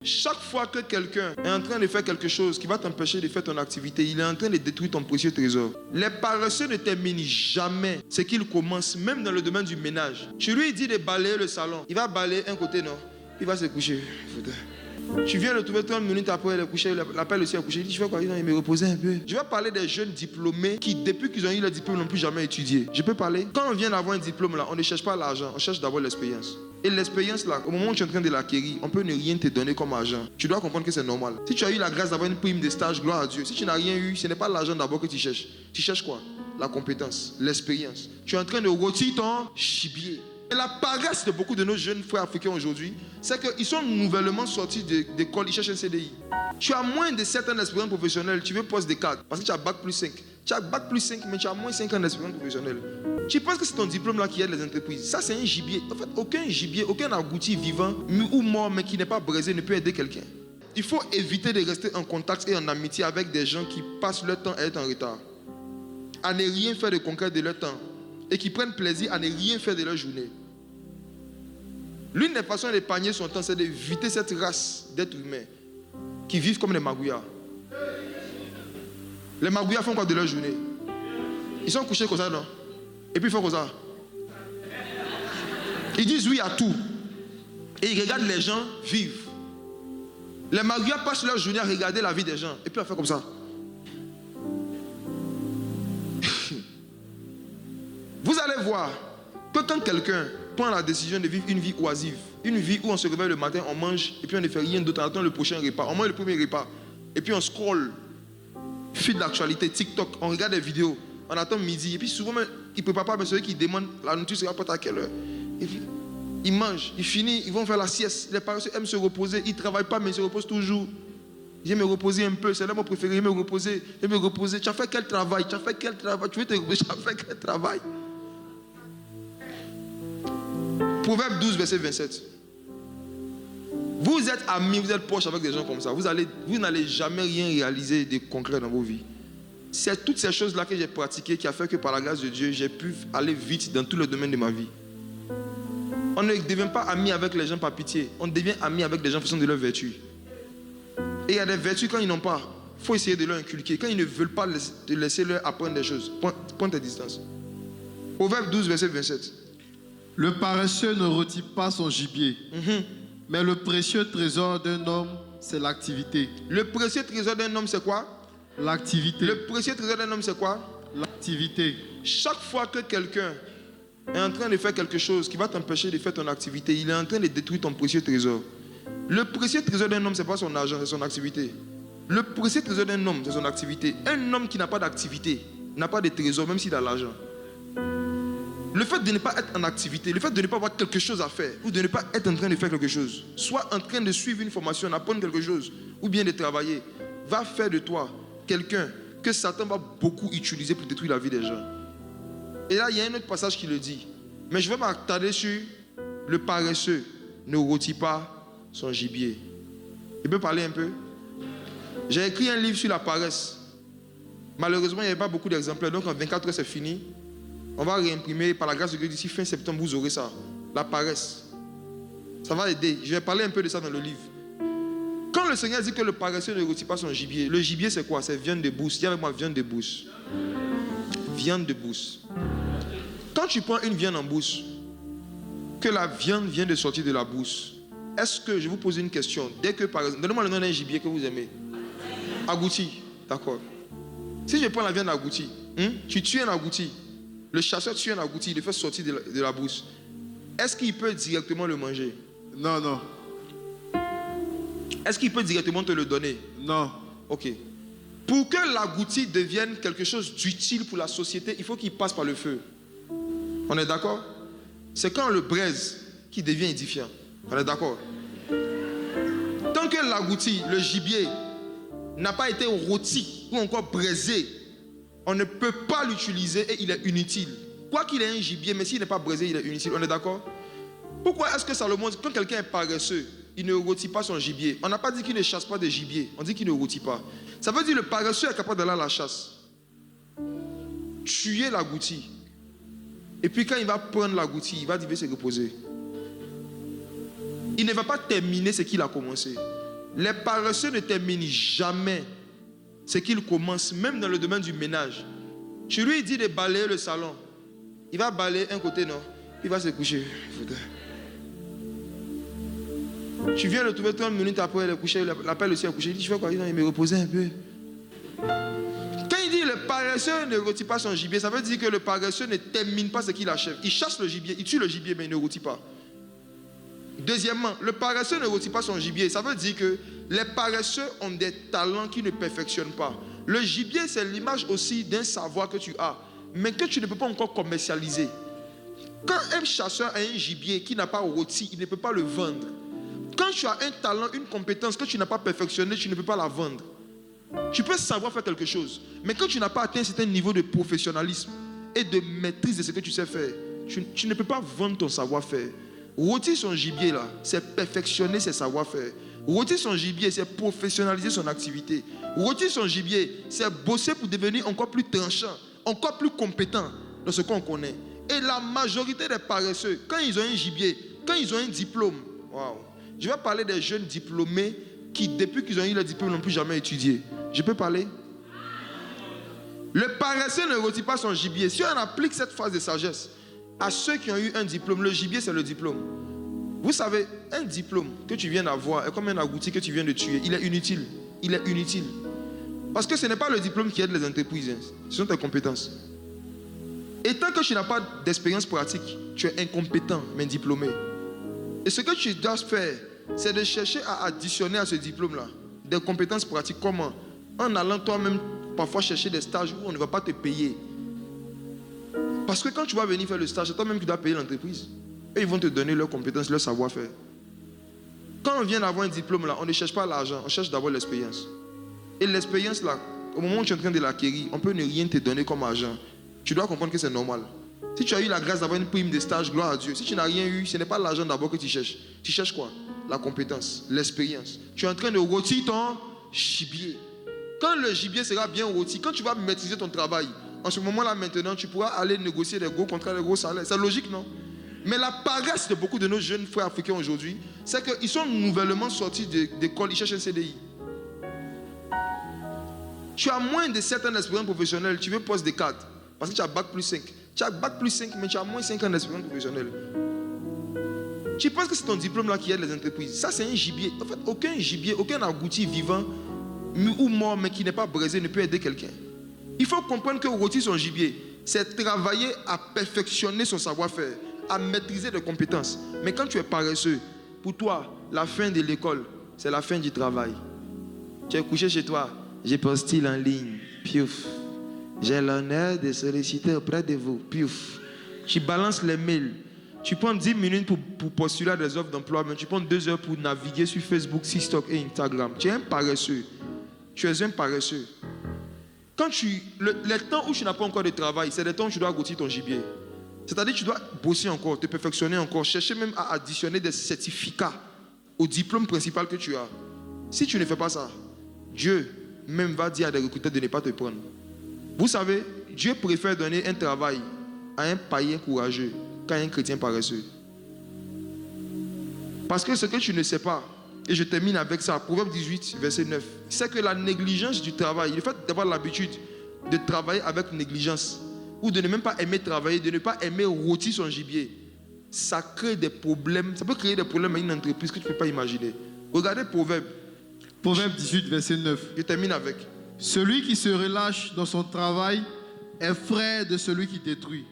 Chaque fois que quelqu'un est en train de faire quelque chose qui va t'empêcher de faire ton activité, il est en train de détruire ton précieux trésor. Les paresseux ne terminent jamais ce qu'ils commencent, même dans le domaine du ménage. Tu lui dis de balayer le salon, il va balayer un côté, non, il va se coucher. Tu viens le trouver 30 minutes après, il est couché, il appelle aussi à coucher. Il dit, tu fais quoi? Il me reposer un peu. Je vais parler des jeunes diplômés qui, depuis qu'ils ont eu le diplôme, n'ont plus jamais étudié. Je peux parler. Quand on vient d'avoir un diplôme, là, on ne cherche pas l'argent, on cherche d'abord l'expérience. Et l'expérience, là, au moment où tu es en train de l'acquérir, on peut ne rien te donner comme argent. Tu dois comprendre que c'est normal. Si tu as eu la grâce d'avoir une prime de stage, gloire à Dieu. Si tu n'as rien eu, ce n'est pas l'argent d'abord que tu cherches. Tu cherches quoi? La compétence, l'expérience. Tu es en train de rôtir ton gibier. Et la paresse de beaucoup de nos jeunes frères africains aujourd'hui, c'est qu'ils sont nouvellement sortis d'école, ils cherchent un CDI. Tu as moins de 7 ans d'expérience professionnelle, tu veux poste de 4, parce que tu as bac plus 5. Tu as bac plus 5, mais tu as moins 5 ans d'expérience professionnelle. Tu penses que c'est ton diplôme là qui aide les entreprises? Ça, c'est un gibier. En fait, aucun gibier, aucun agouti vivant ou mort, mais qui n'est pas braisé, ne peut aider quelqu'un. Il faut éviter de rester en contact et en amitié avec des gens qui passent leur temps à être en retard, à ne rien faire de concret de leur temps, et qui prennent plaisir à ne rien faire de leur journée. L'une des façons d'épargner son temps, c'est d'éviter cette race d'êtres humains qui vivent comme les magouillards. Les magouillards font quoi de leur journée? Ils sont couchés comme ça, non? Et puis ils font comme ça. Ils disent oui à tout. Et ils regardent les gens vivre. Les magouillards passent leur journée à regarder la vie des gens. Et puis on fait comme ça. Vous allez voir que quand quelqu'un prend la décision de vivre une vie oisive, une vie où on se réveille le matin, on mange et puis on ne fait rien d'autre, on attend le prochain repas, on mange le premier repas et puis on scrolle, fil d'actualité, TikTok, on regarde des vidéos, on attend midi et puis souvent même, ils ne préparent pas, mais ceux qui demandent la nourriture sera prête à quelle heure. Et puis, ils mangent, ils finissent, ils vont faire la sieste. Les paresseux aiment se reposer, ils ne travaillent pas mais ils se reposent toujours. J'aime me reposer un peu, c'est là mon préféré, j'aime me reposer, j'aime me reposer. Tu as fait quel travail? Tu as fait quel travail? Tu veux te reposer? Tu as fait quel travail? Proverbe 12, verset 27. Vous êtes amis, vous êtes proches avec des gens comme ça. Vous n'allez jamais rien réaliser de concret dans vos vies. C'est toutes ces choses-là que j'ai pratiquées qui a fait que par la grâce de Dieu, j'ai pu aller vite dans tous les domaines de ma vie. On ne devient pas ami avec les gens par pitié. On devient ami avec des gens en fonction de leurs vertus. Et il y a des vertus quand ils n'ont pas. Il faut essayer de leur inculquer. Quand ils ne veulent pas, de laisser leur apprendre des choses. Prends tes distances. Proverbe 12, verset 27. Le paresseux ne retire pas son gibier, mais le précieux trésor d'un homme, c'est l'activité. Le précieux trésor d'un homme, c'est quoi? L'activité. Le précieux trésor d'un homme, c'est quoi? L'activité. Chaque fois que quelqu'un est en train de faire quelque chose qui va t'empêcher de faire ton activité, il est en train de détruire ton précieux trésor. Le précieux trésor d'un homme, ce n'est pas son argent, c'est son activité. Le précieux trésor d'un homme, c'est son activité. Un homme qui n'a pas d'activité n'a pas de trésor, même s'il a l'argent. Le fait de ne pas être en activité, le fait de ne pas avoir quelque chose à faire, ou de ne pas être en train de faire quelque chose, soit en train de suivre une formation, apprendre quelque chose, ou bien de travailler, va faire de toi quelqu'un que Satan va beaucoup utiliser pour détruire la vie des gens. Et là, il y a un autre passage qui le dit. Mais je vais m'attarder sur le paresseux ne rôtit pas son gibier. Je peux parler un peu? J'ai écrit un livre sur la paresse. Malheureusement, il n'y avait pas beaucoup d'exemplaires, donc en 24 heures, c'est fini. On va réimprimer par la grâce de Dieu d'ici fin septembre, vous aurez ça. La paresse. Ça va aider. Je vais parler un peu de ça dans le livre. Quand le Seigneur dit que le paresseux ne retire pas son gibier, le gibier c'est quoi? C'est viande de brousse. Dis avec moi, viande de brousse. Viande de brousse. Quand tu prends une viande en brousse, que la viande vient de sortir de la brousse, est-ce que, je vous pose une question, dès que par exemple, donnez-moi le nom d'un gibier que vous aimez. Agouti, d'accord. Si je prends la viande agouti, tu tues un agouti. Le chasseur tue un agouti, il le fait sortir de la brousse. Est-ce qu'il peut directement le manger? Non, non. Est-ce qu'il peut directement te le donner? Non. Ok. Pour que l'agouti devienne quelque chose d'utile pour la société, il faut qu'il passe par le feu. On est d'accord? C'est quand on le braise qu'il devient édifiant. On est d'accord? Tant que l'agouti, le gibier, n'a pas été rôti ou encore braisé, on ne peut pas l'utiliser et il est inutile. Quoi qu'il ait un gibier, mais s'il n'est pas braisé, il est inutile. On est d'accord? Pourquoi est-ce que Salomon, quand quelqu'un est paresseux, il ne rôtit pas son gibier? On n'a pas dit qu'il ne chasse pas de gibier, on dit qu'il ne rôtit pas. Ça veut dire que le paresseux est capable d'aller à la chasse, tuer l'agouti. Et puis quand il va prendre l'agouti, il va se reposer. Il ne va pas terminer ce qu'il a commencé. Les paresseux ne terminent jamais ce qu'ils commencent, même dans le domaine du ménage. Tu lui dis de balayer le salon. Il va balayer un côté, non? Il va se coucher. Tu viens le trouver 30 minutes après, il est couché, il appelle aussi à coucher. Il dit, tu fais quoi? Il dit, me reposer un peu. Quand il dit le paresseux ne rôtit pas son gibier, ça veut dire que le paresseux ne termine pas ce qu'il achève. Il chasse le gibier, il tue le gibier, mais il ne rôtit pas. Deuxièmement, le paresseux ne rôtit pas son gibier. Ça veut dire que les paresseux ont des talents qui ne perfectionnent pas. Le gibier, c'est l'image aussi d'un savoir que tu as, mais que tu ne peux pas encore commercialiser. Quand un chasseur a un gibier qui n'a pas rôti, il ne peut pas le vendre. Quand tu as un talent, une compétence que tu n'as pas perfectionnée, tu ne peux pas la vendre. Tu peux savoir faire quelque chose, mais quand tu n'as pas atteint un certain niveau de professionnalisme et de maîtrise de ce que tu sais faire, tu ne peux pas vendre ton savoir-faire. Rôtir son gibier, là, c'est perfectionner ses savoir-faire. Rôtir son gibier, c'est professionnaliser son activité. Rôtir son gibier, c'est bosser pour devenir encore plus tranchant, encore plus compétent dans ce qu'on connaît. Et la majorité des paresseux, quand ils ont un gibier, quand ils ont un diplôme, waouh, je vais parler des jeunes diplômés qui, depuis qu'ils ont eu le diplôme, n'ont plus jamais étudié. Je peux parler? Le paresseux ne rôtit pas son gibier. Si on applique cette phrase de sagesse à ceux qui ont eu un diplôme, le gibier, c'est le diplôme. Vous savez, un diplôme que tu viens d'avoir est comme un agouti que tu viens de tuer. Il est inutile. Il est inutile. Parce que ce n'est pas le diplôme qui aide les entreprises. Ce sont tes compétences. Et tant que tu n'as pas d'expérience pratique, tu es incompétent, mais diplômé. Et ce que tu dois faire, c'est de chercher à additionner à ce diplôme-là des compétences pratiques. Comment? En allant toi-même parfois chercher des stages où on ne va pas te payer. Parce que quand tu vas venir faire le stage, c'est toi-même qui dois payer l'entreprise. Et ils vont te donner leurs compétences, leur savoir-faire. Quand on vient d'avoir un diplôme là, on ne cherche pas l'argent, on cherche d'abord l'expérience. Et l'expérience là, au moment où tu es en train de l'acquérir, on peut ne rien te donner comme argent. Tu dois comprendre que c'est normal. Si tu as eu la grâce d'avoir une prime de stage, gloire à Dieu. Si tu n'as rien eu, ce n'est pas l'argent d'abord que tu cherches. Tu cherches quoi? La compétence, l'expérience. Tu es en train de rôtir ton gibier. Quand le gibier sera bien rôti, quand tu vas maîtriser ton travail, en ce moment-là maintenant, tu pourras aller négocier des gros contrats, des gros salaires. C'est logique, non? Mais la paresse de beaucoup de nos jeunes frères africains aujourd'hui, c'est qu'ils sont nouvellement sortis d'école, ils cherchent un CDI. Tu as moins de 7 ans d'expérience professionnelle, tu veux poste de 4, parce que tu as bac plus 5. Tu as bac plus 5, mais tu as moins 5 ans d'expérience professionnelle. Tu penses que c'est ton diplôme là qui aide les entreprises. Ça, c'est un gibier. En fait, aucun gibier, aucun agouti vivant ou mort, mais qui n'est pas braisé, ne peut aider quelqu'un. Il faut comprendre que rôtir son gibier, c'est travailler à perfectionner son savoir-faire, à maîtriser des compétences. Mais quand tu es paresseux, pour toi, la fin de l'école, c'est la fin du travail. Tu es couché chez toi, j'ai postille en ligne, piouf. J'ai l'honneur de solliciter auprès de vous, piouf. Tu balances les mails. Tu prends 10 minutes pour postuler à des offres d'emploi, mais tu prends 2 heures pour naviguer sur Facebook, TikTok et Instagram. Tu es un paresseux. Tu es un paresseux. Quand les temps où tu n'as pas encore de travail, c'est les temps où tu dois rôtir ton gibier. C'est-à-dire que tu dois bosser encore, te perfectionner encore, chercher même à additionner des certificats au diplôme principal que tu as. Si tu ne fais pas ça, Dieu même va dire à des recruteurs de ne pas te prendre. Vous savez, Dieu préfère donner un travail à un païen courageux qu'à un chrétien paresseux. Parce que ce que tu ne sais pas, et je termine avec ça, Proverbe 18, verset 9, c'est que la négligence du travail, le fait d'avoir l'habitude de travailler avec négligence, ou de ne même pas aimer travailler, de ne pas aimer rôtir son gibier, ça crée des problèmes, ça peut créer des problèmes à une entreprise que tu ne peux pas imaginer. Regardez Proverbe. Proverbe 18, verset 9. Je termine avec. Celui qui se relâche dans son travail est frère de celui qui détruit.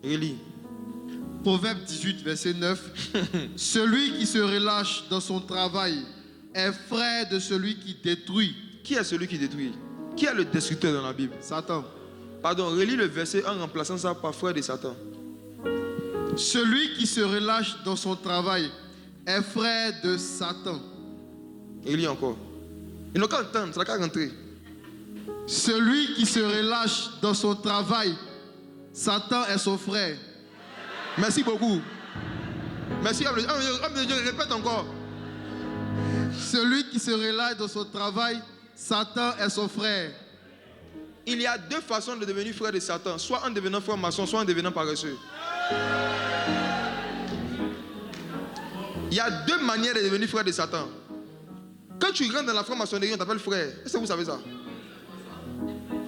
Relis. Proverbe 18, verset 9. Celui qui se relâche dans son travail est frère de celui qui détruit. Qui est celui qui détruit? Qui est le destructeur dans la Bible? Satan. Pardon, relis le verset en remplaçant ça par frère de Satan. Celui qui se relâche dans son travail est frère de Satan. Relis encore. Ils n'ont qu'à entendre, ça n'a qu'à rentrer. Celui qui se relâche dans son travail, Satan est son frère. Merci beaucoup. Merci, homme de Dieu, répète encore. Celui qui se relâche dans son travail, Satan est son frère. Il y a 2 façons de devenir frère de Satan, soit en devenant franc-maçon, soit en devenant paresseux. Il y a 2 manières de devenir frère de Satan. Quand tu rentres dans la franc-maçonnerie, on t'appelle frère. Est-ce que vous savez ça?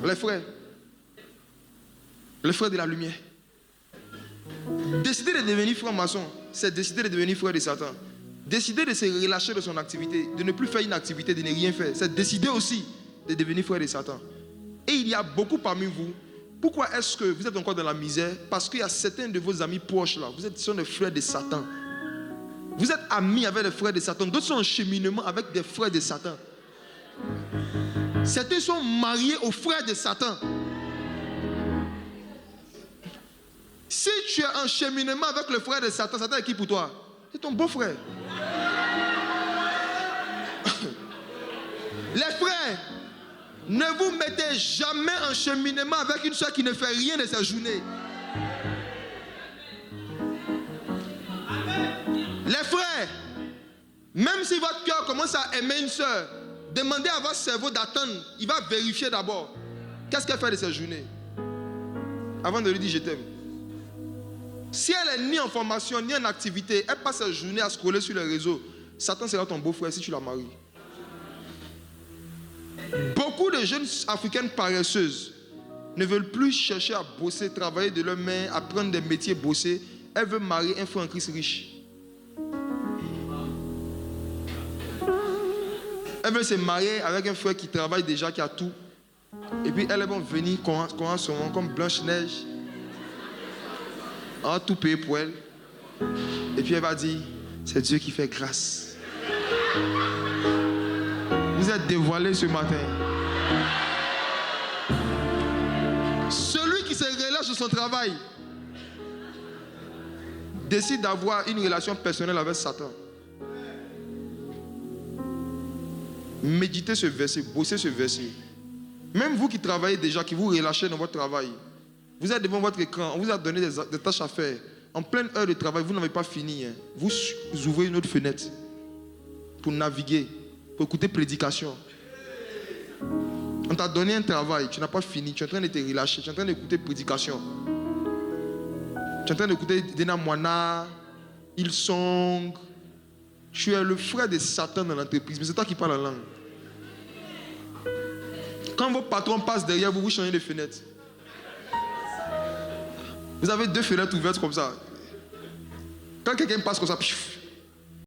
Les frères. Les frères de la lumière. Décider de devenir franc-maçon, c'est décider de devenir frère de Satan. Décider de se relâcher de son activité, de ne plus faire une activité, de ne rien faire, c'est décider aussi de devenir frère de Satan. Et il y a beaucoup parmi vous. Pourquoi est-ce que vous êtes encore dans la misère? Parce qu'il y a certains de vos amis proches là, vous êtes sont des frères de Satan. Vous êtes amis avec des frères de Satan. D'autres sont en cheminement avec des frères de Satan. Certains sont mariés aux frères de Satan. Si tu es en cheminement avec le frère de Satan, Satan est qui pour toi? C'est ton beau-frère. Les frères, ne vous mettez jamais en cheminement avec une soeur qui ne fait rien de sa journée. Les frères, même si votre cœur commence à aimer une soeur, demandez à votre cerveau d'attendre. Il va vérifier d'abord qu'est-ce qu'elle fait de sa journée avant de lui dire je t'aime. Si elle est ni en formation ni en activité, elle passe sa journée à scroller sur les réseaux, Satan sera ton beau-frère si tu la maries. Beaucoup de jeunes africaines paresseuses ne veulent plus chercher à bosser, travailler de leurs mains, apprendre des métiers, bosser. Elles veulent marier un frère en Christ riche. Elles veulent se marier avec un frère qui travaille déjà, qui a tout. Et puis elles vont venir comme Blanche-Neige. On va tout payer pour elle. Et puis elle va dire, c'est Dieu qui fait grâce. Vous êtes dévoilés ce matin. Celui qui se relâche de son travail décide d'avoir une relation personnelle avec Satan. Méditez ce verset, bossez ce verset. Même vous qui travaillez déjà, qui vous relâchez dans votre travail, vous êtes devant votre écran, on vous a donné des tâches à faire. En pleine heure de travail, vous n'avez pas fini. Vous ouvrez une autre fenêtre pour naviguer, pour écouter prédication. On t'a donné un travail, tu n'as pas fini, tu es en train de te relâcher, tu es en train d'écouter prédication. Tu es en train d'écouter Dena Moana, Hillsong. Tu es le frère de Satan dans l'entreprise, mais c'est toi qui parles en langue. Quand vos patrons passent derrière vous, vous changez de fenêtre. Vous avez deux fenêtres ouvertes comme ça. Quand quelqu'un passe comme ça, pif,